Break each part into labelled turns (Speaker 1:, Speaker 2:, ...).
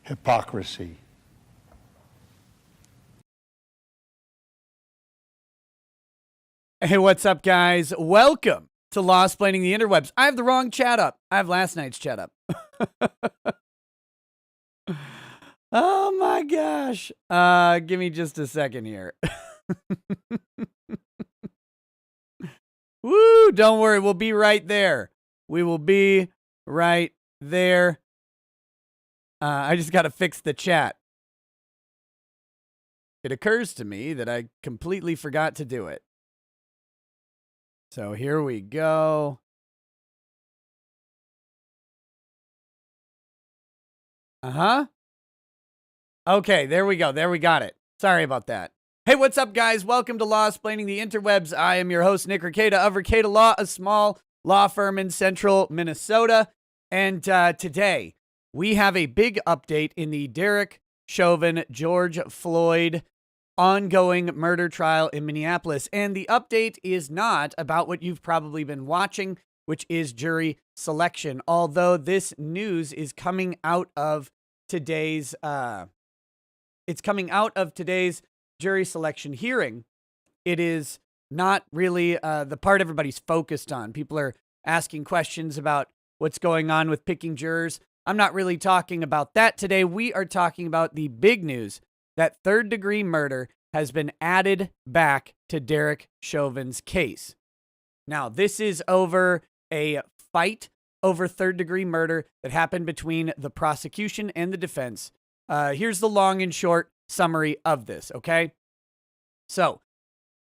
Speaker 1: Hypocrisy.
Speaker 2: Hey, what's up, guys? Welcome to Law-Splaining the Interwebs. I have the wrong chat up. I have last night's chat up. Oh my gosh. Give me just a second here. Woo, don't worry. We'll be right there. We will be right there. I just got to fix the chat. It occurs to me that I completely forgot to do it. So here we go. Okay, there we go. There we got it. Sorry about that. Hey, what's up, guys? Welcome to Law-Splaining the Interwebs. I am your host, Nick Rekieta of Rekieta Law, a small law firm in central Minnesota. And today, we have a big update in the Derek Chauvin, George Floyd ongoing murder trial in Minneapolis. And the update is not about what you've probably been watching, which is jury selection. Although this news is coming out of today's jury selection hearing. It is not really the part everybody's focused on. People are asking questions about what's going on with picking jurors. I'm not really talking about that today. We are talking about the big news that third-degree murder has been added back to Derek Chauvin's case. Now, this is over a fight over third-degree murder that happened between the prosecution and the defense. Here's the long and short summary of this, okay? So,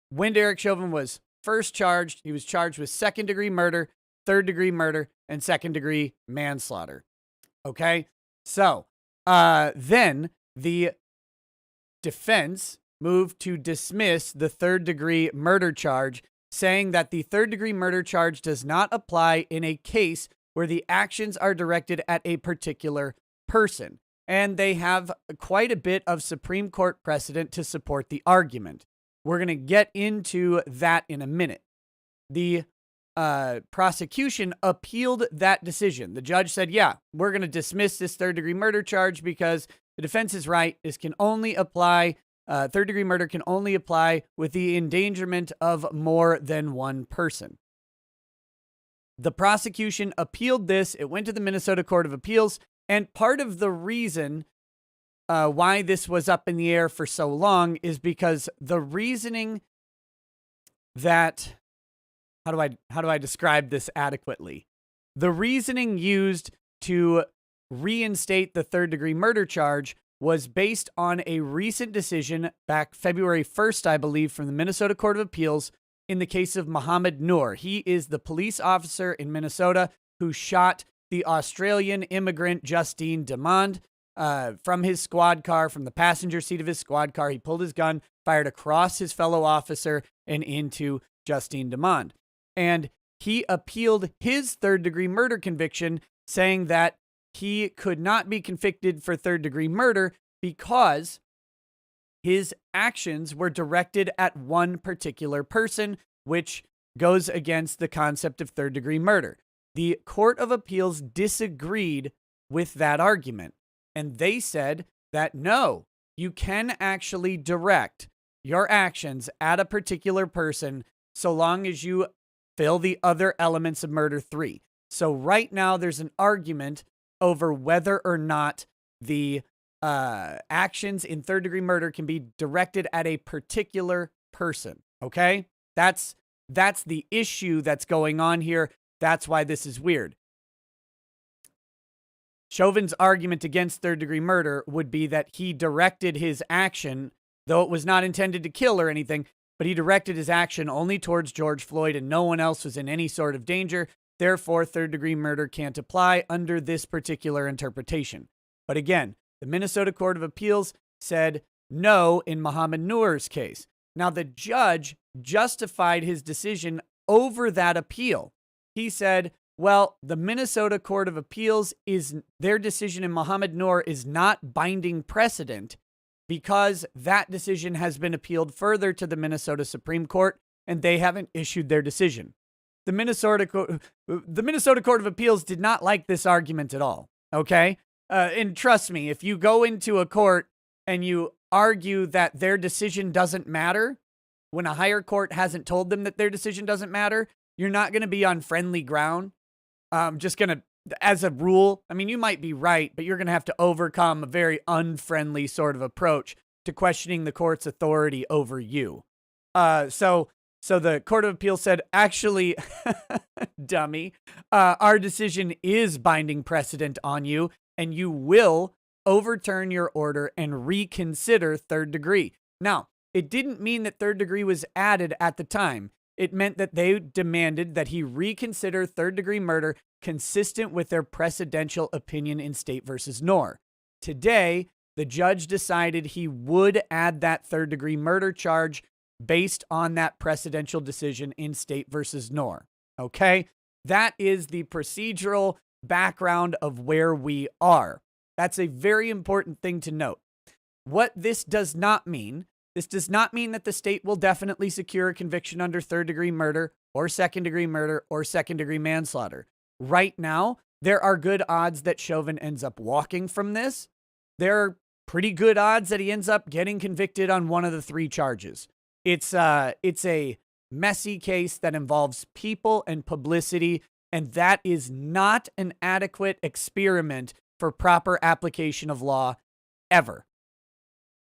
Speaker 2: when Derek Chauvin was first charged, he was charged with second-degree murder, third-degree murder, and second-degree manslaughter. Okay? So, then the defense moved to dismiss the third-degree murder charge, saying that the third-degree murder charge does not apply in a case where the actions are directed at a particular person. And they have quite a bit of Supreme Court precedent to support the argument. We're going to get into that in a minute. The prosecution appealed that decision. The judge said, yeah, we're going to dismiss this third-degree murder charge because the defense is right. This can only apply, third-degree murder can only apply with the endangerment of more than one person. The prosecution appealed this. It went to the Minnesota Court of Appeals. And part of the reason why this was up in the air for so long is because the reasoning that, how do I describe this adequately? The reasoning used to reinstate the third-degree murder charge was based on a recent decision back February 1st, I believe, from the Minnesota Court of Appeals in the case of Mohammed NOOR. He is the police officer in Minnesota who shot the Australian immigrant Justine Demond from his squad car, from the passenger seat of his squad car. He pulled his gun, fired across his fellow officer and into Justine Demond. And he appealed his third-degree murder conviction, saying that he could not be convicted for third-degree murder because his actions were directed at one particular person, which goes against the concept of third-degree murder. The Court of Appeals disagreed with that argument, and they said that no, you can actually direct your actions at a particular person so long as you fill the other elements of murder 3. So right now there's an argument over whether or not the actions in third-degree murder can be directed at a particular person, okay? That's the issue that's going on here. That's why this is weird. Chauvin's argument against third-degree murder would be that he directed his action, though it was not intended to kill or anything, but he directed his action only towards George Floyd and no one else was in any sort of danger. Therefore, third-degree murder can't apply under this particular interpretation. But again, the Minnesota Court of Appeals said no in Mohammed NOOR's case. Now, the judge justified his decision over that appeal. He said, well, the Minnesota Court of Appeals their decision in Mohammed NOOR is not binding precedent because that decision has been appealed further to the Minnesota Supreme Court and they haven't issued their decision. the Minnesota Court of Appeals did not like this argument at all. Okay. And trust me, if you go into a court and you argue that their decision doesn't matter when a higher court hasn't told them that their decision doesn't matter, you're not going to be on friendly ground. Just going to, as a rule, I mean, you might be right, but you're going to have to overcome a very unfriendly sort of approach to questioning the court's authority over you. So the Court of Appeal said, actually, dummy, our decision is binding precedent on you, and you will overturn your order and reconsider third degree. Now, it didn't mean that third degree was added at the time. It meant that they demanded that he reconsider third degree murder consistent with their precedential opinion in State versus NOOR. Today, the judge decided he would add that third degree murder charge based on that precedential decision in State versus NOOR. Okay? That is the procedural background of where we are. That's a very important thing to note. What this does not mean that the state will definitely secure a conviction under third degree murder or second degree manslaughter. Right now, there are good odds that Chauvin ends up walking from this. There are pretty good odds that he ends up getting convicted on one of the three charges. It's a messy case that involves people and publicity, and that is not an adequate experiment for proper application of law ever.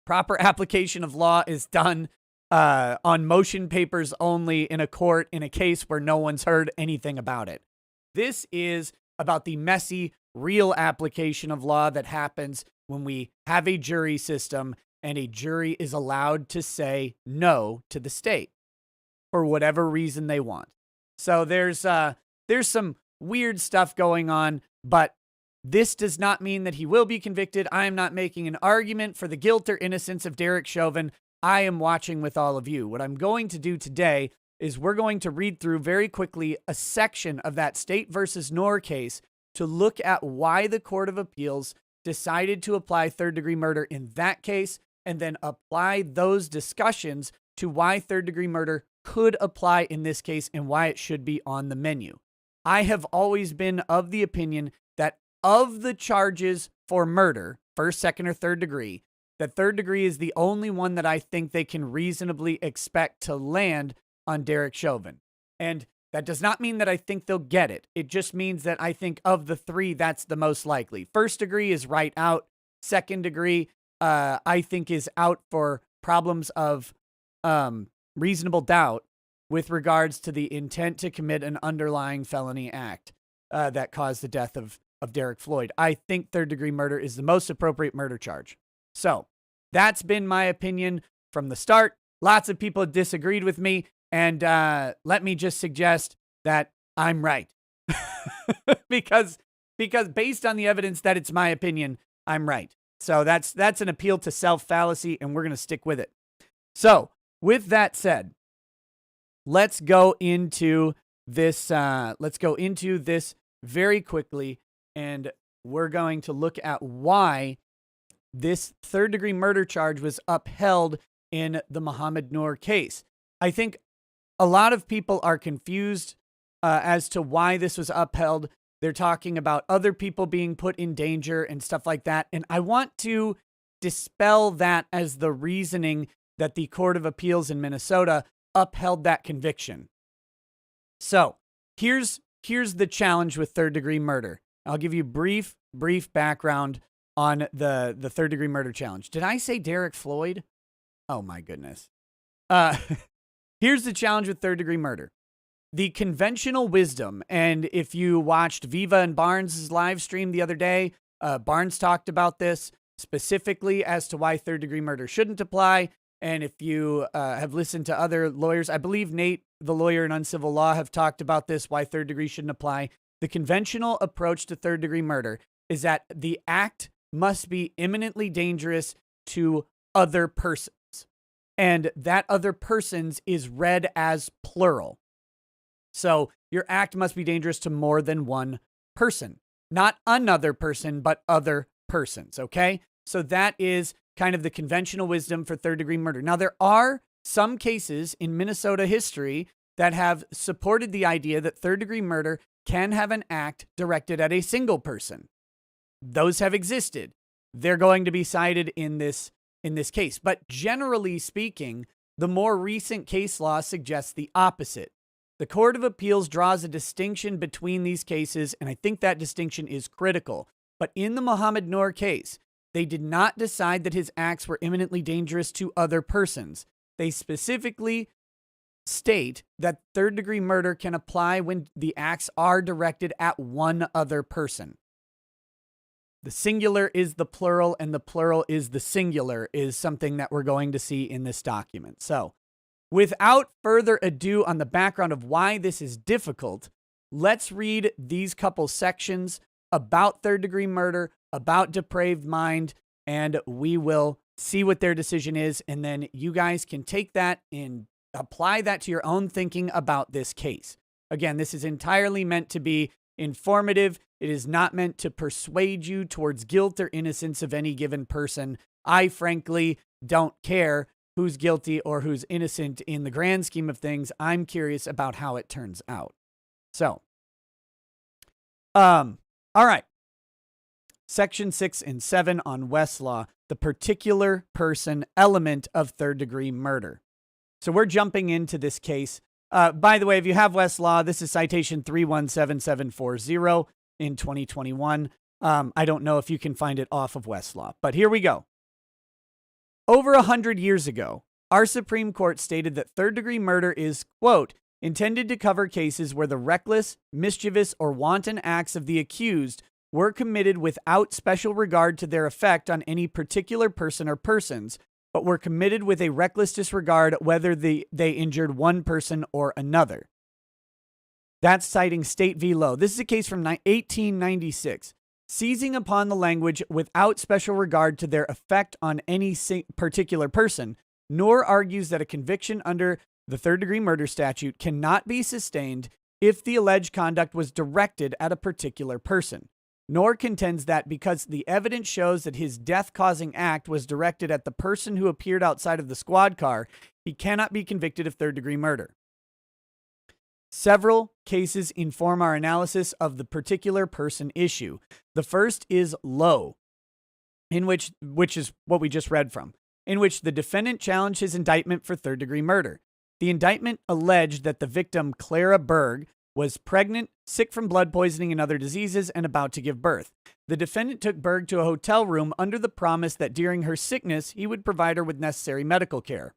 Speaker 2: Proper application of law is done on motion papers only in a court in a case where no one's heard anything about it. This is about the messy, real application of law that happens when we have a jury system and a jury is allowed to say no to the state for whatever reason they want. So there's some weird stuff going on, but this does not mean that he will be convicted. I am not making an argument for the guilt or innocence of Derek Chauvin. I am watching with all of you. What I'm going to do today is we're going to read through very quickly a section of that State versus NOOR case to look at why the Court of Appeals decided to apply third degree murder in that case, and then apply those discussions to why third degree murder could apply in this case and why it should be on the menu. I have always been of the opinion that of the charges for murder, first, second, or third degree, that third degree is the only one that I think they can reasonably expect to land on Derek Chauvin. And that does not mean that I think they'll get it. It just means that I think of the three, that's the most likely. First degree is right out. Second degree, I think, is out for problems of reasonable doubt with regards to the intent to commit an underlying felony act that caused the death of Derek Floyd. I think third degree murder is the most appropriate murder charge. So that's been my opinion from the start. Lots of people disagreed with me, and let me just suggest that I'm right. because based on the evidence that it's my opinion, I'm right. So that's an appeal to self fallacy, and we're going to stick with it. So with that said, let's go into this very quickly, and we're going to look at why this third degree murder charge was upheld in the Muhammad Noor case. I think a lot of people are confused as to why this was upheld. They're talking about other people being put in danger and stuff like that. And I want to dispel that as the reasoning that the Court of Appeals in Minnesota upheld that conviction. So here's the challenge with third degree murder. I'll give you brief background on the third degree murder challenge. Did I say Derek Floyd? Oh my goodness. Here's the challenge with third degree murder. The conventional wisdom, and if you watched Viva and Barnes' live stream the other day, Barnes talked about this specifically as to why third degree murder shouldn't apply. And if you have listened to other lawyers, I believe Nate, the lawyer in uncivil law, have talked about this, why third degree shouldn't apply. The conventional approach to third degree murder is that the act must be imminently dangerous to other persons. And that other persons is read as plural. So your act must be dangerous to more than one person. Not another person, but other persons, okay? So that is kind of the conventional wisdom for third degree murder. Now, there are some cases in Minnesota history that have supported the idea that third-degree murder can have an act directed at a single person. Those have existed. They're going to be cited in this case. But generally speaking, the more recent case law suggests the opposite. The Court of Appeals draws a distinction between these cases, and I think that distinction is critical. But in the Mohammed Noor case, they did not decide that his acts were imminently dangerous to other persons. They specifically state that third-degree murder can apply when the acts are directed at one other person. The singular is the plural, and the plural is the singular, is something that we're going to see in this document. So, without further ado on the background of why this is difficult, let's read these couple sections about third-degree murder, about depraved mind, and we will see what their decision is, and then you guys can take that and apply that to your own thinking about this case. Again, this is entirely meant to be informative. It is not meant to persuade you towards guilt or innocence of any given person. I frankly don't care who's guilty or who's innocent in the grand scheme of things. I'm curious about how it turns out. So, all right. Section 6 and 7 on Westlaw, the particular person element of third-degree murder. So we're jumping into this case. By the way, if you have Westlaw, this is citation 317740 in 2021. I don't know if you can find it off of Westlaw, but here we go. Over 100 years ago, our Supreme Court stated that third-degree murder is, quote, intended to cover cases where the reckless, mischievous, or wanton acts of the accused were committed without special regard to their effect on any particular person or persons, but were committed with a reckless disregard whether they injured one person or another. That's citing State v. Lowe. This is a case from 1896. Seizing upon the language without special regard to their effect on any particular person, NOOR argues that a conviction under the third-degree murder statute cannot be sustained if the alleged conduct was directed at a particular person. NOOR contends that because the evidence shows that his death-causing act was directed at the person who appeared outside of the squad car, he cannot be convicted of third-degree murder. Several cases inform our analysis of the particular person issue. The first is Lowe, which is what we just read from, in which the defendant challenged his indictment for third-degree murder. The indictment alleged that the victim, Clara Berg, was pregnant, sick from blood poisoning and other diseases, and about to give birth. The defendant took Berg to a hotel room under the promise that during her sickness, he would provide her with necessary medical care.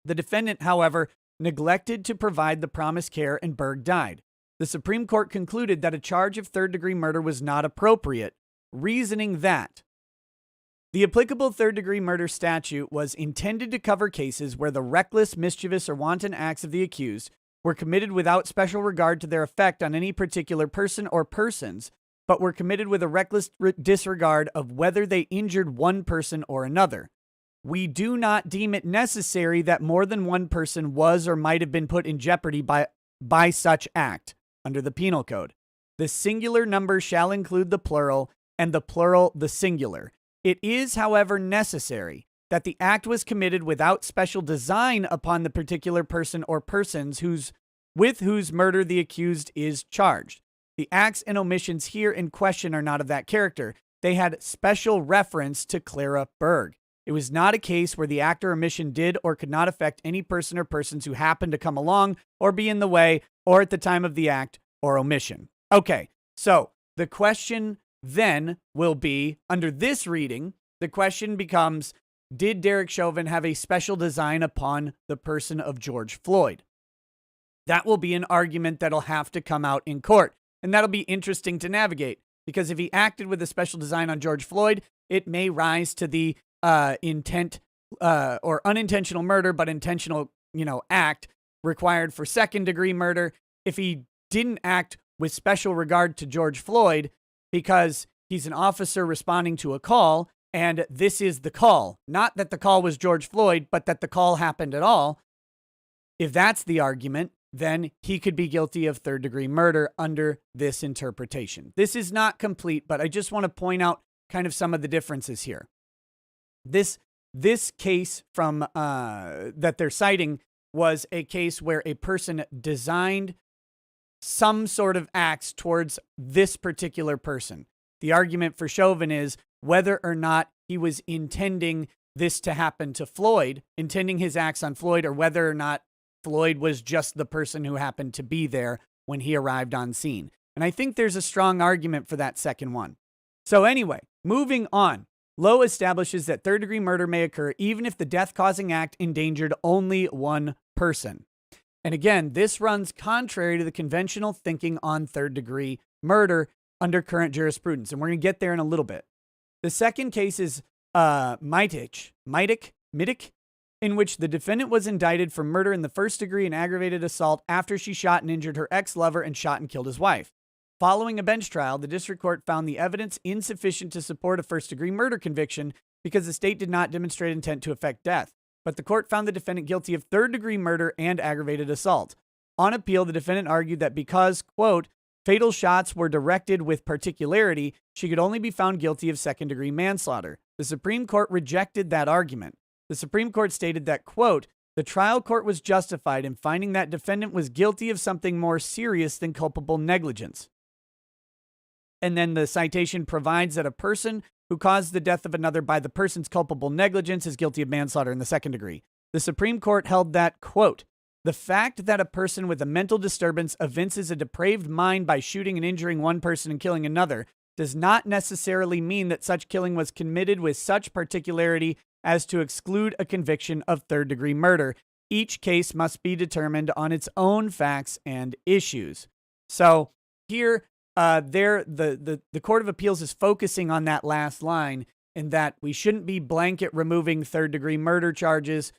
Speaker 2: The defendant, however, neglected to provide the promised care, and Berg died. The Supreme Court concluded that a charge of third-degree murder was not appropriate, reasoning that the applicable third-degree murder statute was intended to cover cases where the reckless, mischievous, or wanton acts of the accused were committed without special regard to their effect on any particular person or persons, but were committed with a reckless disregard of whether they injured one person or another. We do not deem it necessary that more than one person was or might have been put in jeopardy by such act under the Penal Code. The singular number shall include the plural, and the plural the singular. It is, however, necessary that the act was committed without special design upon the particular person or persons with whose murder the accused is charged. The acts and omissions here in question are not of that character. They had special reference to Clara Berg. It was not a case where the act or omission did or could not affect any person or persons who happened to come along or be in the way or at the time of the act or omission. Okay, so the question then will be, under this reading, the question becomes, did Derek Chauvin have a special design upon the person of George Floyd? That will be an argument that'll have to come out in court, and that'll be interesting to navigate, because if he acted with a special design on George Floyd, it may rise to the intent or unintentional murder, but intentional, act required for second-degree murder. If he didn't act with special regard to George Floyd because he's an officer responding to a call, and this is the call, not that the call was George Floyd, but that the call happened at all. If that's the argument, then he could be guilty of third-degree murder under this interpretation. This is not complete, but I just want to point out kind of some of the differences here. This case from that they're citing was a case where a person designed some sort of acts towards this particular person. The argument for Chauvin is whether or not he was intending this to happen to Floyd, intending his acts on Floyd, or whether or not Floyd was just the person who happened to be there when he arrived on scene. And I think there's a strong argument for that second one. So anyway, moving on. Lowe establishes that third-degree murder may occur even if the death-causing act endangered only one person. And again, this runs contrary to the conventional thinking on third-degree murder under current jurisprudence. And we're going to get there in a little bit. The second case is Mitic, in which the defendant was indicted for murder in the first degree and aggravated assault after she shot and injured her ex-lover and shot and killed his wife. Following a bench trial, the district court found the evidence insufficient to support a first-degree murder conviction because the state did not demonstrate intent to effect death. But the court found the defendant guilty of third-degree murder and aggravated assault. On appeal, the defendant argued that because, quote, fatal shots were directed with particularity, she could only be found guilty of second-degree manslaughter. The Supreme Court rejected that argument. The Supreme Court stated that, quote, the trial court was justified in finding that defendant was guilty of something more serious than culpable negligence. And then the citation provides that a person who caused the death of another by the person's culpable negligence is guilty of manslaughter in the second degree. The Supreme Court held that, quote, the fact that a person with a mental disturbance evinces a depraved mind by shooting and injuring one person and killing another does not necessarily mean that such killing was committed with such particularity as to exclude a conviction of third-degree murder. Each case must be determined on its own facts and issues. So here, the Court of Appeals is focusing on that last line, in that we shouldn't be blanket removing third-degree murder charges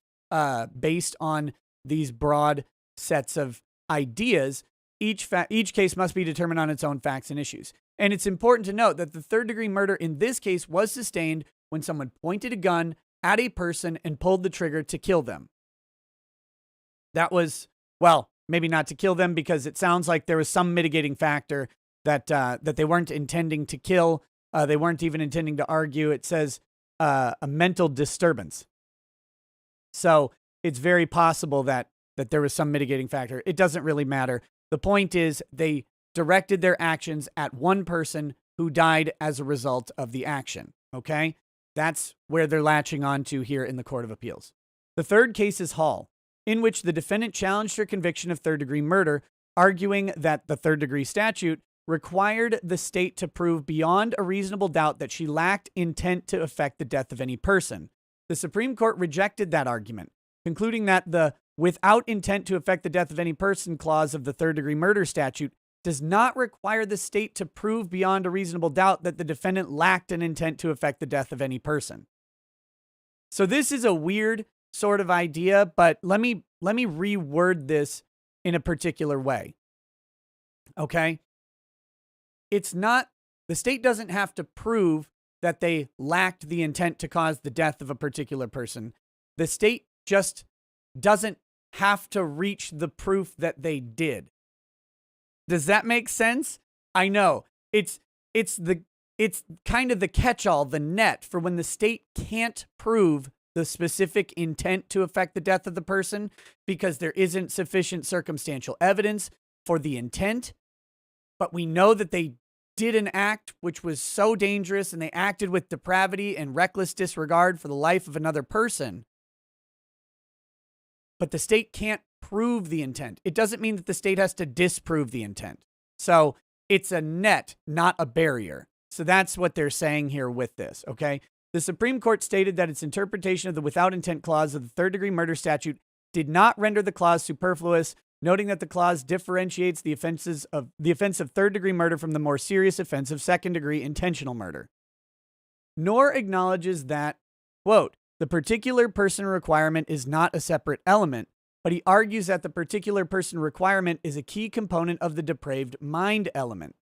Speaker 2: based on these broad sets of ideas. Each case must be determined on its own facts and issues. And it's important to note that the third-degree murder in this case was sustained when someone pointed a gun at a person and pulled the trigger to kill them. That was, well, maybe not to kill them, because it sounds like there was some mitigating factor that they weren't intending to kill. They weren't even intending to argue. It says a mental disturbance. So it's very possible that there was some mitigating factor. It doesn't really matter. The point is they directed their actions at one person who died as a result of the action. Okay? That's where they're latching on to here in the Court of Appeals. The third case is Hall, in which the defendant challenged her conviction of third-degree murder, arguing that the third-degree statute required the state to prove beyond a reasonable doubt that she lacked intent to effect the death of any person. The Supreme Court rejected that argument, concluding that the without intent to effect the death of any person clause of the third-degree murder statute does not require the state to prove beyond a reasonable doubt that the defendant lacked an intent to effect the death of any person. So this is a weird sort of idea, but let me reword this in a particular way. Okay? It's not, the state doesn't have to prove that they lacked the intent to cause the death of a particular person. The state just doesn't have to reach the proof that they did. Does that make sense? I know. It's kind of the catch-all, the net for when the state can't prove the specific intent to effect the death of the person because there isn't sufficient circumstantial evidence for the intent. But we know that they did an act which was so dangerous, and they acted with depravity and reckless disregard for the life of another person. But the state can't prove the intent. It doesn't mean that the state has to disprove the intent. So it's a net, not a barrier. So that's what they're saying here with this, okay? The Supreme Court stated that its interpretation of the without intent clause of the third-degree murder statute did not render the clause superfluous, noting that the clause differentiates the offense of third-degree murder from the more serious offense of second-degree intentional murder. NOOR acknowledges that, quote, the particular person requirement is not a separate element, but he argues that the particular person requirement is a key component of the depraved mind element.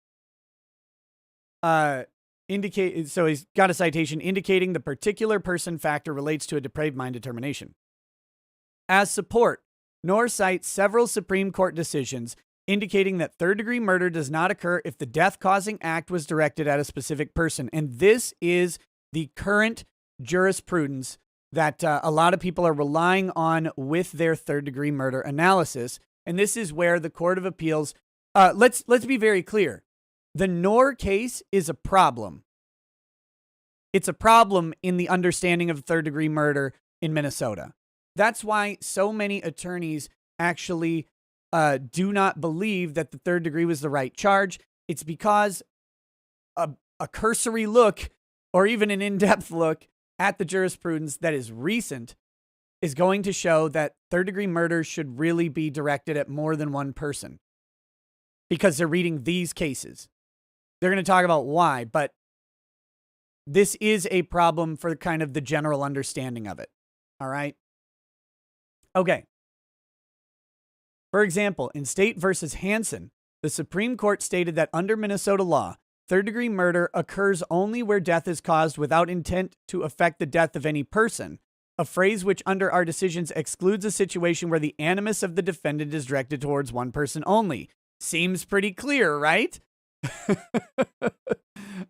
Speaker 2: So he's got a citation indicating the particular person factor relates to a depraved mind determination. As support, NOOR cites several Supreme Court decisions indicating that third-degree murder does not occur if the death-causing act was directed at a specific person. And this is the current jurisprudence that a lot of people are relying on with their third-degree murder analysis. And this is where the Court of Appeals, let's be very clear. The NOOR case is a problem. It's a problem in the understanding of third-degree murder in Minnesota. That's why so many attorneys actually do not believe that the third degree was the right charge. It's because a cursory look or even an in-depth look at the jurisprudence that is recent is going to show that third-degree murder should really be directed at more than one person because they're reading these cases. They're going to talk about why, but this is a problem for kind of the general understanding of it. All right? Okay. For example, in State versus Hansen, the Supreme Court stated that under Minnesota law, third-degree murder occurs only where death is caused without intent to affect the death of any person, a phrase which under our decisions excludes a situation where the animus of the defendant is directed towards one person only. Seems pretty clear, right?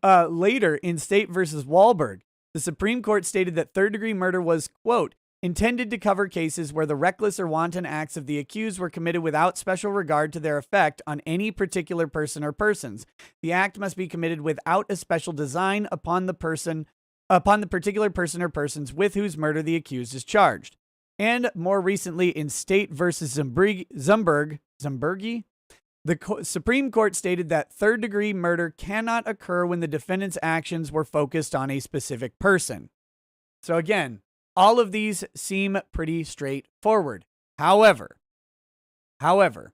Speaker 2: Later, in State versus Wahlberg, the Supreme Court stated that third-degree murder was, quote, intended to cover cases where the reckless or wanton acts of the accused were committed without special regard to their effect on any particular person or persons. The act must be committed without a special design upon the particular person or persons with whose murder the accused is charged. And more recently, in State versus Zumbergi, the Supreme Court stated that third-degree murder cannot occur when the defendant's actions were focused on a specific person. So again, all of these seem pretty straightforward. However, Angry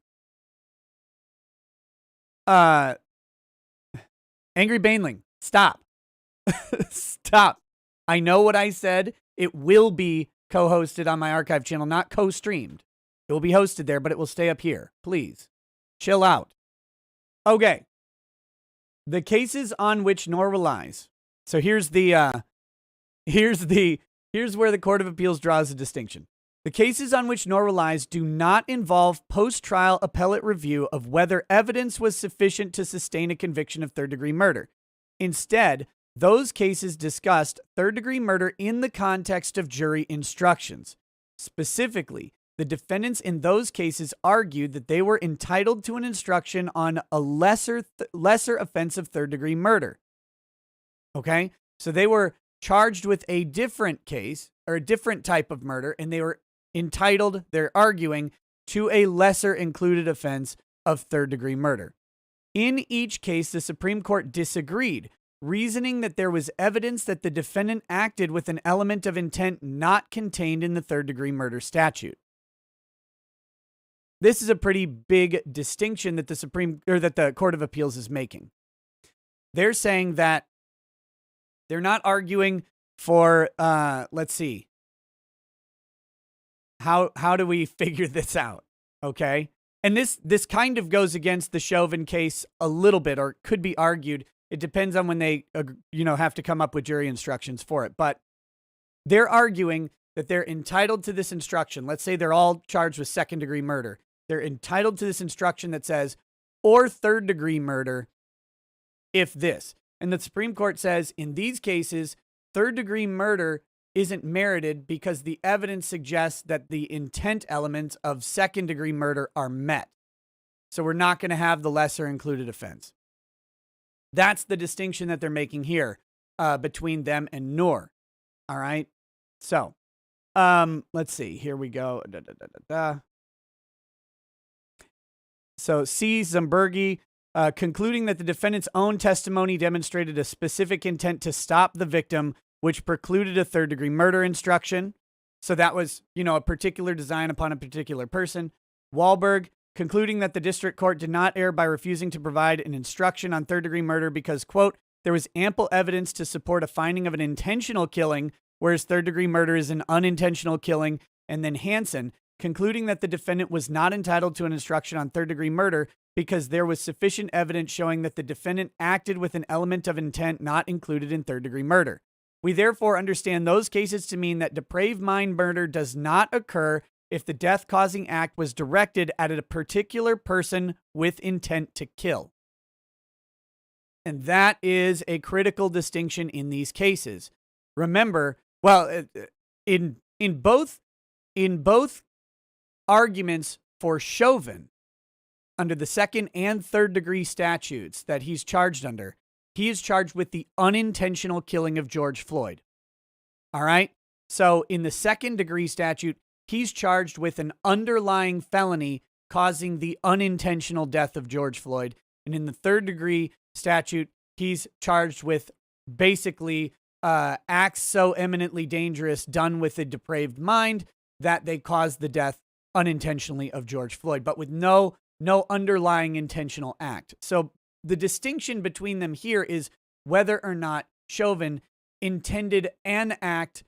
Speaker 2: Baneling, stop. Stop. I know what I said. It will be co-hosted on my archive channel, not co-streamed. It will be hosted there, but it will stay up here. Please, chill out. Okay. The cases on which NOOR relies. So here's where the Court of Appeals draws a distinction. The cases on which NOOR relies do not involve post-trial appellate review of whether evidence was sufficient to sustain a conviction of third-degree murder. Instead, those cases discussed third-degree murder in the context of jury instructions. Specifically, the defendants in those cases argued that they were entitled to an instruction on a lesser offense of third-degree murder. Okay? So they were charged with a different case or a different type of murder, and they were entitled, they're arguing, to a lesser included offense of third-degree murder. In each case, the Supreme Court disagreed, reasoning that there was evidence that the defendant acted with an element of intent not contained in the third-degree murder statute. This is a pretty big distinction that the Court of Appeals is making. They're saying that they're not arguing for, let's see. How do we figure this out? Okay. And this kind of goes against the Chauvin case a little bit, or could be argued. It depends on when they, have to come up with jury instructions for it. But they're arguing that they're entitled to this instruction. Let's say they're all charged with second-degree murder. They're entitled to this instruction that says, or third-degree murder, if this. And the Supreme Court says, in these cases, third-degree murder isn't merited because the evidence suggests that the intent elements of second-degree murder are met. So we're not going to have the lesser included offense. That's the distinction that they're making here between them and NOOR. All right? So, let's see. Here we go. So, C. Zumbergi, concluding that the defendant's own testimony demonstrated a specific intent to stop the victim, which precluded a third-degree murder instruction. So that was, a particular design upon a particular person. Wahlberg, concluding that the district court did not err by refusing to provide an instruction on third-degree murder because, quote, there was ample evidence to support a finding of an intentional killing, whereas third-degree murder is an unintentional killing. And then Hansen, concluding that the defendant was not entitled to an instruction on third-degree murder because there was sufficient evidence showing that the defendant acted with an element of intent not included in third-degree murder. We therefore understand those cases to mean that depraved mind murder does not occur if the death-causing act was directed at a particular person with intent to kill. And that is a critical distinction in these cases. Remember, in both arguments for Chauvin, under the second and third degree statutes that he's charged under, he is charged with the unintentional killing of George Floyd. All right? So in the second degree statute, he's charged with an underlying felony causing the unintentional death of George Floyd. And in the third degree statute, he's charged with basically acts so eminently dangerous done with a depraved mind that they caused the death unintentionally of George Floyd, but with no underlying intentional act. So the distinction between them here is whether or not Chauvin intended an act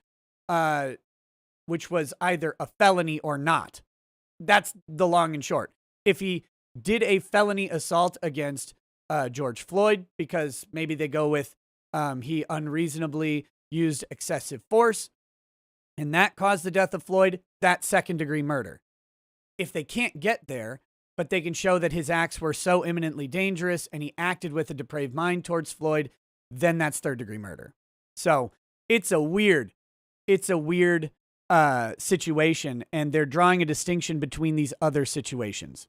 Speaker 2: which was either a felony or not. That's the long and short. If he did a felony assault against George Floyd, because maybe they go with he unreasonably used excessive force, and that caused the death of Floyd, that's second-degree murder. If they can't get there, but they can show that his acts were so imminently dangerous and he acted with a depraved mind towards Floyd, then that's third-degree murder. So it's a weird situation, and they're drawing a distinction between these other situations.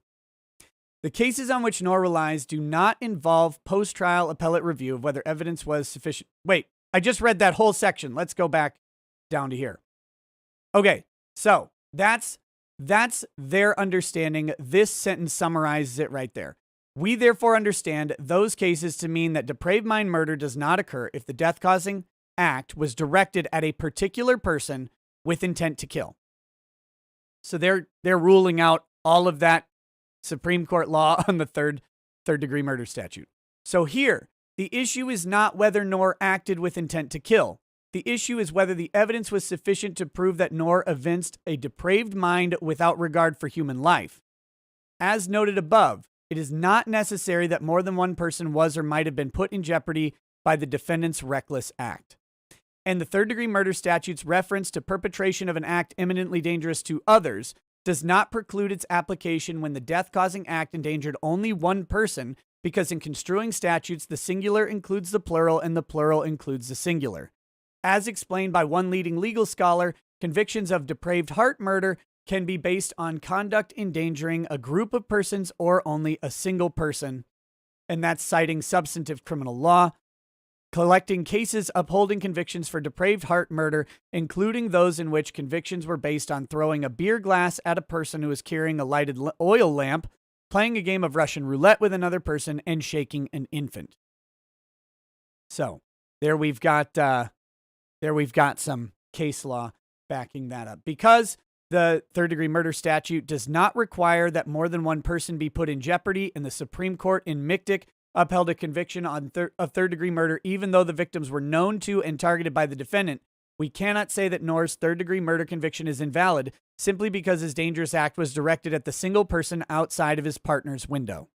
Speaker 2: The cases on which NOOR relies do not involve post-trial appellate review of whether evidence was sufficient. Wait, I just read that whole section. Let's go back down to here. Okay, so that's their understanding. This sentence summarizes it right there. We therefore understand those cases to mean that depraved mind murder does not occur if the death-causing act was directed at a particular person with intent to kill. So they're ruling out all of that Supreme Court law on the third degree murder statute. So here, the issue is not whether NOOR acted with intent to kill. The issue is whether the evidence was sufficient to prove that NOOR evinced a depraved mind without regard for human life. As noted above, it is not necessary that more than one person was or might have been put in jeopardy by the defendant's reckless act. And the third-degree murder statute's reference to perpetration of an act imminently dangerous to others does not preclude its application when the death-causing act endangered only one person, because in construing statutes, the singular includes the plural and the plural includes the singular. As explained by one leading legal scholar, convictions of depraved heart murder can be based on conduct endangering a group of persons or only a single person, and that's citing substantive criminal law. Collecting cases upholding convictions for depraved heart murder, including those in which convictions were based on throwing a beer glass at a person who was carrying a lighted oil lamp, playing a game of Russian roulette with another person, and shaking an infant. So there we've got some case law backing that up. Because the third-degree murder statute does not require that more than one person be put in jeopardy, and the Supreme Court in Michtic upheld a conviction of third-degree murder even though the victims were known to and targeted by the defendant, we cannot say that NOOR's third-degree murder conviction is invalid simply because his dangerous act was directed at the single person outside of his partner's window.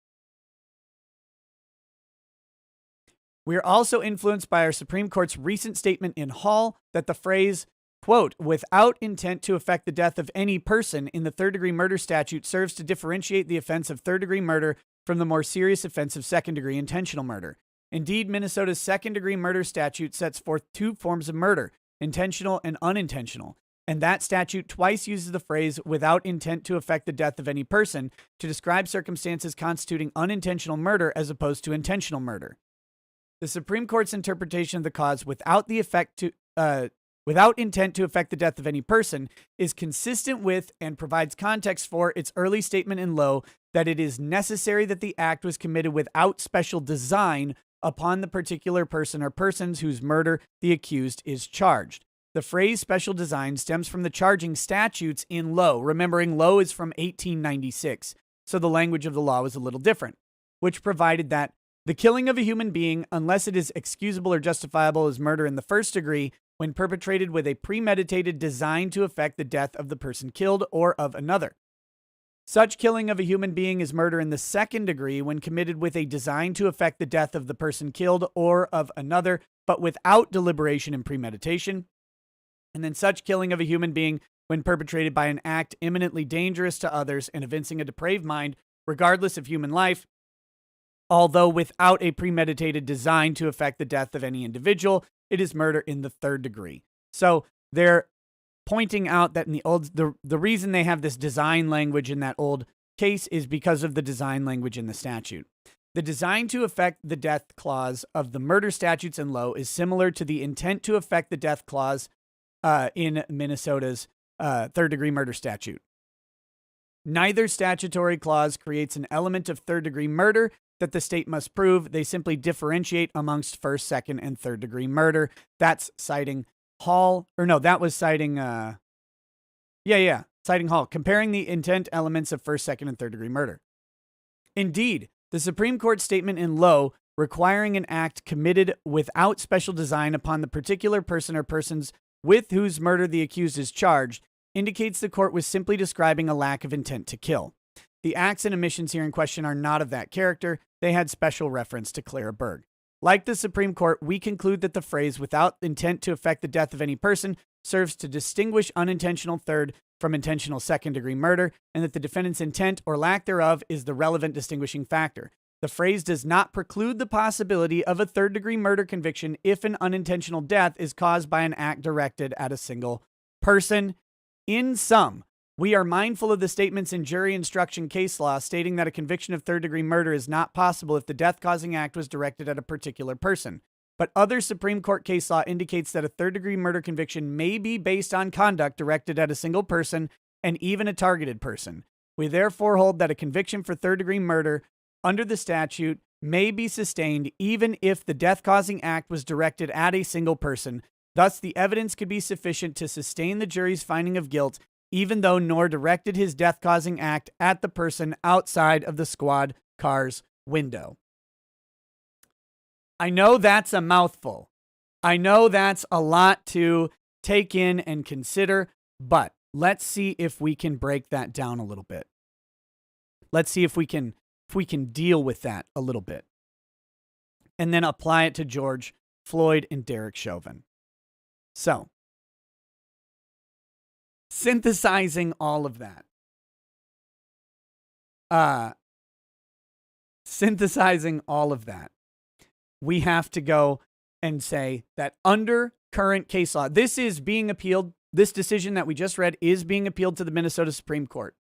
Speaker 2: We are also influenced by our Supreme Court's recent statement in Hall that the phrase, quote, without intent to affect the death of any person in the third-degree murder statute serves to differentiate the offense of third-degree murder from the more serious offense of second-degree intentional murder. Indeed, Minnesota's second-degree murder statute sets forth two forms of murder, intentional and unintentional, and that statute twice uses the phrase without intent to affect the death of any person to describe circumstances constituting unintentional murder as opposed to intentional murder. The Supreme Court's interpretation of the cause without intent to affect the death of any person is consistent with and provides context for its early statement in Lowe that it is necessary that the act was committed without special design upon the particular person or persons whose murder the accused is charged. The phrase special design stems from the charging statutes in Lowe. Remembering Lowe is from 1896, so the language of the law was a little different, which provided that the killing of a human being, unless it is excusable or justifiable, is murder in the first degree when perpetrated with a premeditated design to effect the death of the person killed or of another. Such killing of a human being is murder in the second degree when committed with a design to effect the death of the person killed or of another, but without deliberation and premeditation. And then such killing of a human being when perpetrated by an act imminently dangerous to others and evincing a depraved mind, regardless of human life, although without a premeditated design to effect the death of any individual, it is murder in the third degree. So they're pointing out that in the reason they have this design language in that old case is because of the design language in the statute. The design to affect the death clause of the murder statutes in Lowe is similar to the intent to affect the death clause in Minnesota's third-degree murder statute. Neither statutory clause creates an element of third-degree murder that the state must prove. They simply differentiate amongst first, second, and third-degree murder. That's citing Hall, or no, that was citing, citing Hall, comparing the intent elements of first, second, and third-degree murder. Indeed, the Supreme Court statement in Lowe requiring an act committed without special design upon the particular person or persons with whose murder the accused is charged indicates the court was simply describing a lack of intent to kill. The acts and omissions here in question are not of that character. They had special reference to Clara Berg. Like the Supreme Court, we conclude that the phrase without intent to affect the death of any person serves to distinguish unintentional third from intentional second-degree murder, and that the defendant's intent or lack thereof is the relevant distinguishing factor. The phrase does not preclude the possibility of a third-degree murder conviction if an unintentional death is caused by an act directed at a single person. In sum, we are mindful of the statements in jury instruction case law stating that a conviction of third-degree murder is not possible if the death-causing act was directed at a particular person. But other Supreme Court case law indicates that a third-degree murder conviction may be based on conduct directed at a single person and even a targeted person. We therefore hold that a conviction for third-degree murder under the statute may be sustained even if the death-causing act was directed at a single person. Thus, the evidence could be sufficient to sustain the jury's finding of guilt, even though NOOR directed his death-causing act at the person outside of the squad car's window. I know that's a mouthful. I know that's a lot to take in and consider, but let's see if we can break that down a little bit. Let's see if we can deal with that a little bit, and then apply it to George Floyd and Derek Chauvin. So, synthesizing all of that. We have to go and say that under current case law, this is being appealed. This decision that we just read is being appealed to the Minnesota Supreme Court.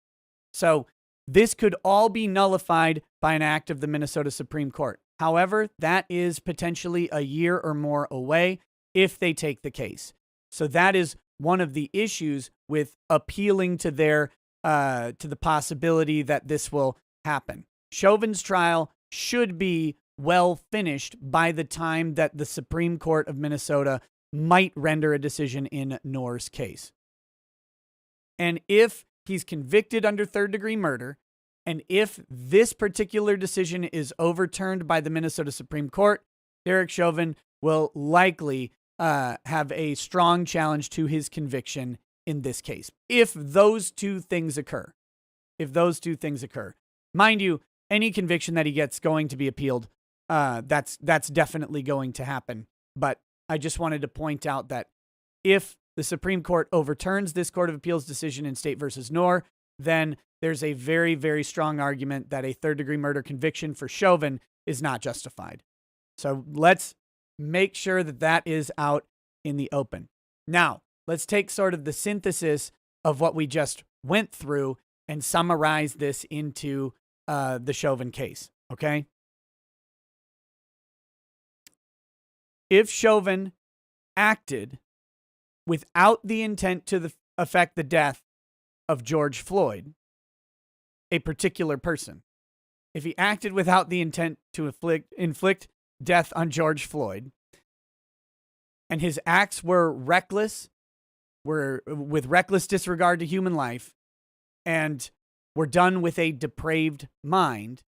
Speaker 2: So this could all be nullified by an act of the Minnesota Supreme Court. However, that is potentially a year or more away if they take the case. So that is one of the issues with appealing to their to the possibility that this will happen. Chauvin's trial should be well finished by the time that the Supreme Court of Minnesota might render a decision in NOOR's case. And if he's convicted under third-degree murder, and if this particular decision is overturned by the Minnesota Supreme Court, Derek Chauvin will likely have a strong challenge to his conviction in this case. If those two things occur. Mind you, any conviction that he gets going to be appealed. That's definitely going to happen. But I just wanted to point out that if the Supreme Court overturns this Court of Appeals decision in State versus NOOR, then there's a very, very strong argument that a third-degree murder conviction for Chauvin is not justified. So let's make sure that that is out in the open. Now, let's take sort of the synthesis of what we just went through and summarize this into the Chauvin case, okay? If Chauvin acted without the intent to affect the death of George Floyd, a particular person, if he acted without the intent to inflict death on George Floyd, and his acts were reckless, were with reckless disregard to human life, and were done with a depraved mind,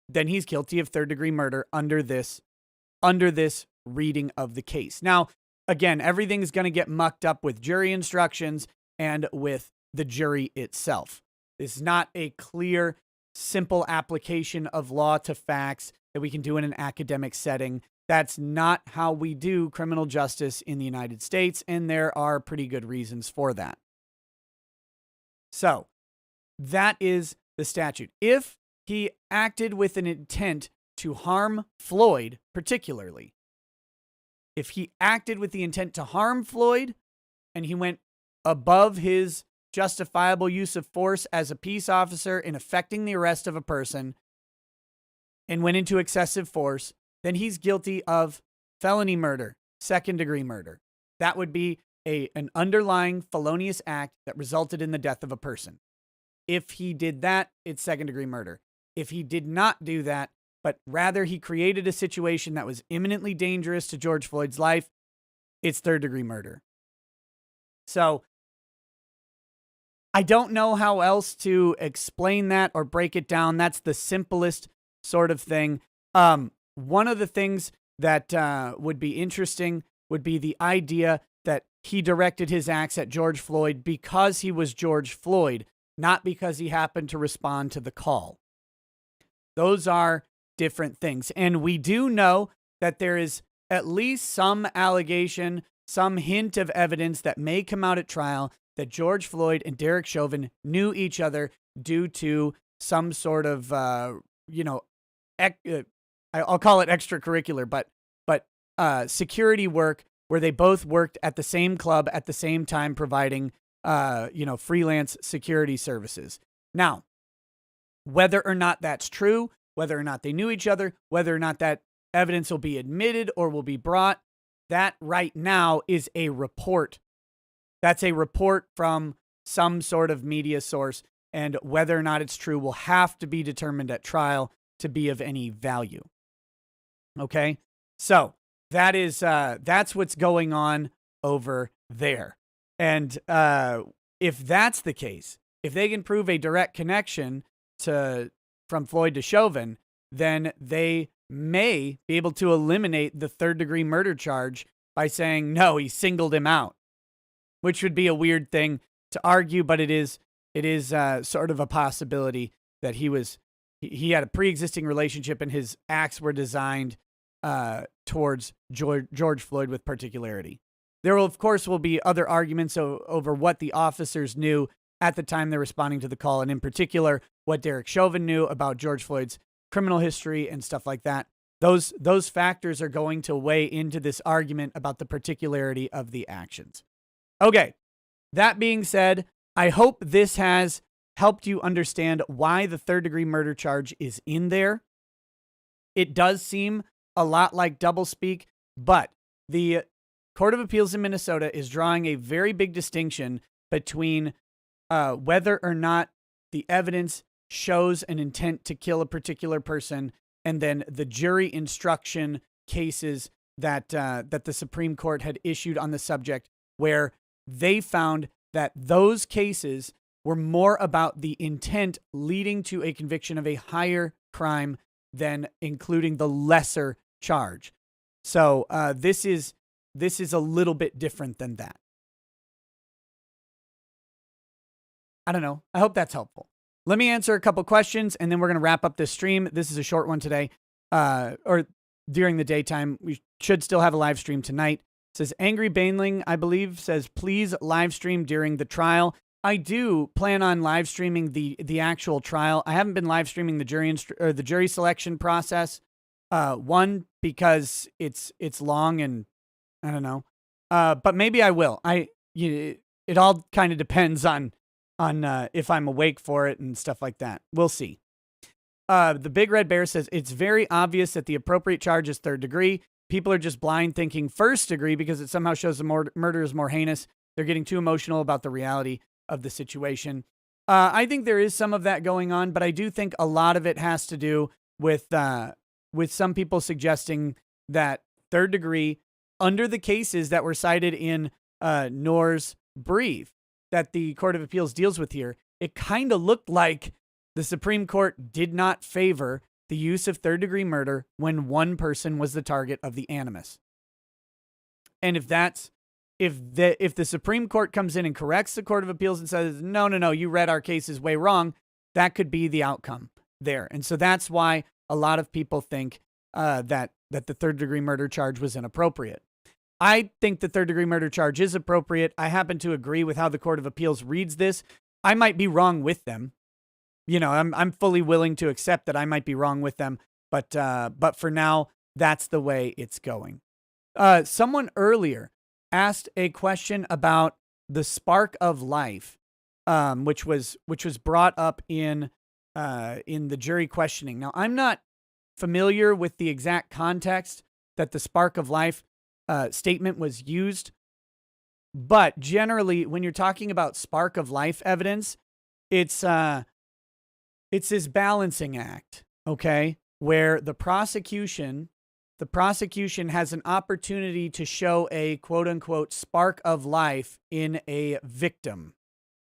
Speaker 2: then he's guilty of third-degree murder under this reading of the case. Now, again, everything's going to get mucked up with jury instructions and with the jury itself. This is not a clear, simple application of law to facts that we can do in an academic setting. That's not how we do criminal justice in the United States, and there are pretty good reasons for that. So, that is the statute. If he acted with an intent to harm Floyd, particularly, if he acted with the intent to harm Floyd, and he went above his justifiable use of force as a peace officer in effecting the arrest of a person and went into excessive force, then he's guilty of felony murder, second-degree murder. That would be an underlying felonious act that resulted in the death of a person. If he did that, it's second-degree murder. If he did not do that, but rather he created a situation that was imminently dangerous to George Floyd's life, it's third-degree murder. So I don't know how else to explain that or break it down. That's the simplest sort of thing. One of the things that would be interesting would be the idea that he directed his acts at George Floyd because he was George Floyd, not because he happened to respond to the call. Those are different things. And we do know that there is at least some allegation, some hint of evidence that may come out at trial that George Floyd and Derek Chauvin knew each other due to some sort of, I'll call it extracurricular, but security work where they both worked at the same club at the same time providing, freelance security services. Now, whether or not that's true, whether or not they knew each other, whether or not that evidence will be admitted or will be brought, that right now is a report. That's a report from some sort of media source, and whether or not it's true will have to be determined at trial to be of any value. Okay? So that's what's going on over there. And if that's the case, if they can prove a direct connection from Floyd to Chauvin, then they may be able to eliminate the third-degree murder charge by saying, no, he singled him out, which would be a weird thing to argue, but it is sort of a possibility that he had a pre-existing relationship and his acts were designed towards George Floyd with particularity. There will, of course, be other arguments over what the officers knew at the time they're responding to the call, and in particular, what Derek Chauvin knew about George Floyd's criminal history and stuff like that. Those factors are going to weigh into this argument about the particularity of the actions. Okay, that being said, I hope this has helped you understand why the third-degree murder charge is in there. It does seem a lot like doublespeak, but the Court of Appeals in Minnesota is drawing a very big distinction between whether or not the evidence shows an intent to kill a particular person and then the jury instruction cases that the Supreme Court had issued on the subject, where they found that those cases were more about the intent leading to a conviction of a higher crime than including the lesser charge. So this is a little bit different than that. I don't know. I hope that's helpful. Let me answer a couple questions, and then we're going to wrap up this stream. This is a short one today, or during the daytime. We should still have a live stream tonight. It says, Angry Bainling, I believe, says, please live stream during the trial. I do plan on live streaming the actual trial. I haven't been live streaming the jury selection process. One, because it's long and I don't know. But maybe I will. It all kind of depends on if I'm awake for it and stuff like that. We'll see. The Big Red Bear says, it's very obvious that the appropriate charge is third degree. People are just blind thinking first degree because it somehow shows the murder is more heinous. They're getting too emotional about the reality of the situation. I think there is some of that going on, but I do think a lot of it has to do with some people suggesting that third degree, under the cases that were cited in NOOR's brief that the Court of Appeals deals with here, it kind of looked like the Supreme Court did not favor the use of third-degree murder when one person was the target of the animus. And if the Supreme Court comes in and corrects the Court of Appeals and says, no, you read our cases way wrong, that could be the outcome there. And so that's why a lot of people think that the third-degree murder charge was inappropriate. I think the third-degree murder charge is appropriate. I happen to agree with how the Court of Appeals reads this. I might be wrong with them. I'm fully willing to accept that I might be wrong with them, but for now, that's the way it's going. Someone earlier asked a question about the spark of life, which was brought up in the jury questioning. Now, I'm not familiar with the exact context that the spark of life statement was used, but generally, when you're talking about spark of life evidence, it's this balancing act, okay, where the prosecution has an opportunity to show a quote unquote spark of life in a victim,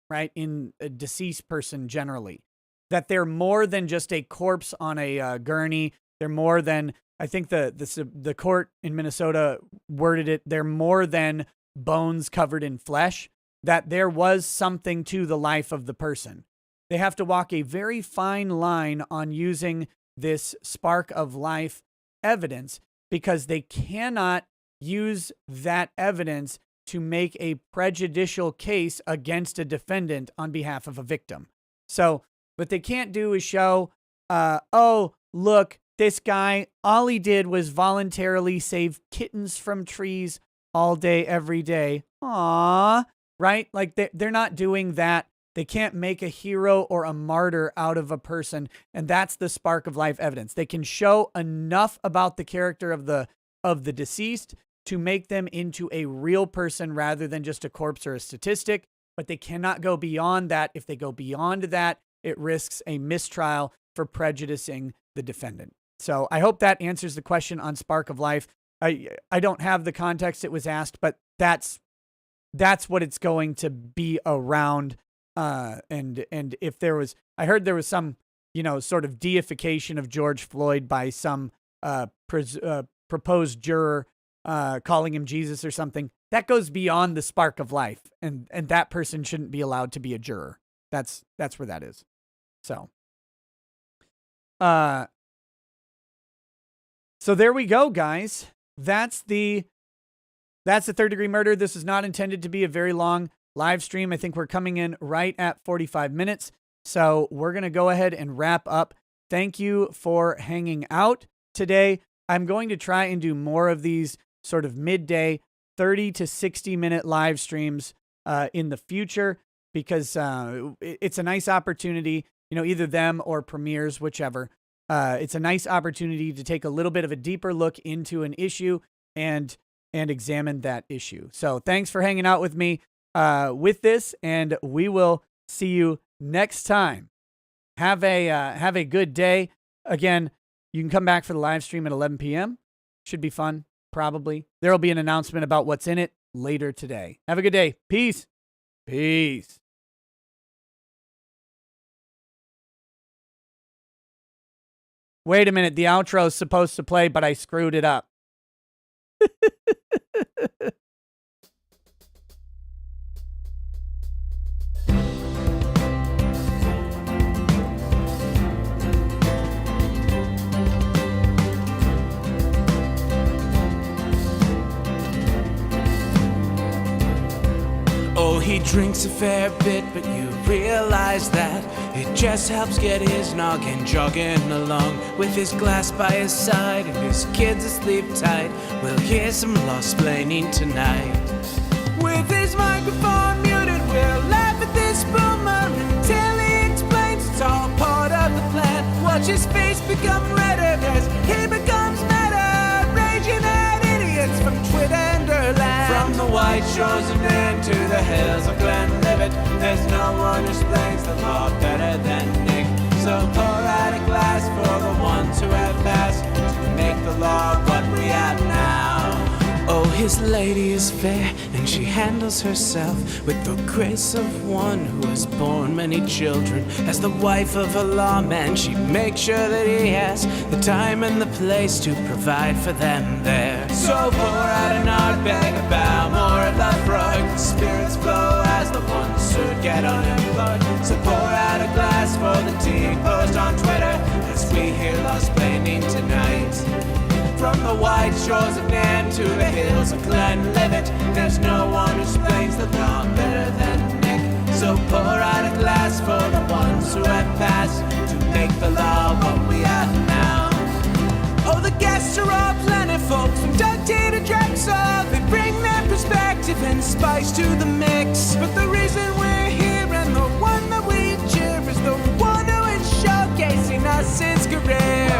Speaker 2: right? In a deceased person generally, that they're more than just a corpse on a gurney. They're more than, I think the court in Minnesota worded it, they're more than bones covered in flesh, that there was something to the life of the person. They have to walk a very fine line on using this spark of life evidence, because they cannot use that evidence to make a prejudicial case against a defendant on behalf of a victim. So what they can't do is show, oh, look, this guy, all he did was voluntarily save kittens from trees all day, every day. Aww, right? Like they're not doing that. They can't make a hero or a martyr out of a person. And that's the spark of life evidence. They can show enough about the character of the deceased to make them into a real person rather than just a corpse or a statistic. But they cannot go beyond that. If they go beyond that, it risks a mistrial for prejudicing the defendant. So I hope that answers the question on spark of life. I don't have the context it was asked, but that's what it's going to be around. And if there was, I heard there was some, sort of deification of George Floyd by some proposed juror, calling him Jesus or something. That goes beyond the spark of life, and that person shouldn't be allowed to be a juror. That's where that is. So, so there we go, guys. That's the third degree murder. This is not intended to be a very long live stream. I think we're coming in right at 45 minutes. So we're going to go ahead and wrap up. Thank you for hanging out today. I'm going to try and do more of these sort of midday 30 to 60 minute live streams in the future, because it's a nice opportunity, either them or premieres, whichever. It's a nice opportunity to take a little bit of a deeper look into an issue and examine that issue. So thanks for hanging out with me with this, and we will see you next time. Have a good day. Again, you can come back for the live stream at 11 p.m. Should be fun, probably. There will be an announcement about what's in it later today. Have a good day. Peace. Peace. Wait a minute, the outro is supposed to play, but I screwed it up.
Speaker 1: Oh, he drinks a fair bit, but you realize that it just helps get his noggin jogging along. With his glass by his side and his kids asleep tight, we'll hear some law-splaining tonight. With his microphone muted, we'll laugh at this boomer until he explains it's all part of the plan. Watch his face become redder as he becomes meta, raging at idiots from Twitterland. From the white shores of Nairn to the hills of Glenlivet, there's no one who explains the law better than Nick. So pour out a glass for the ones who have passed to make the law what we have now. Oh, his lady is fair, and she handles herself with the grace of one who has borne many children. As the wife of a lawman, she makes sure that he has the time and the place to provide for them there. So pour out an ardbeg, a bow, more of Lafroig. The spirits flow as the ones who get unemployed. So pour out a glass for the tea post on Twitter as we hear law-splaining tonight. From the white shores of Nairn to the hills of Glenlivet, there's no one who explains the law better than Nick. So pour out a glass for the ones who have passed to make the law what we are now. Oh, the guests are all plentiful, from Doug T to Drexel. They bring their perspective and spice to the mix. But the reason we're here and the one that we cheer is the one who is showcasing us his career.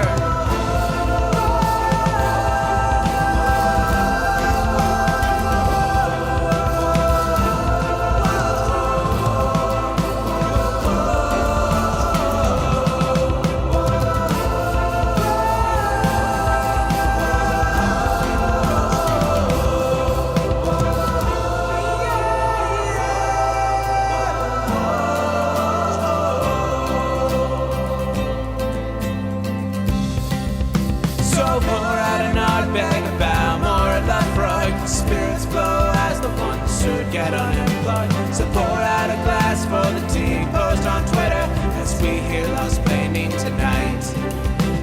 Speaker 1: So pour out an odd bag of Balmore and Lafroig. Spirits flow as the ones who'd get unemployed. So pour out a glass for the tea post on Twitter as we hear Lost Planning tonight.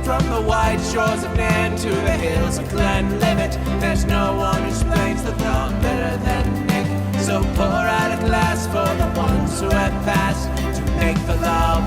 Speaker 1: From the white shores of Nairn to the hills of Glenlivet, there's no one who explains the thought better than Nick. So pour out a glass for the ones who have passed to make the law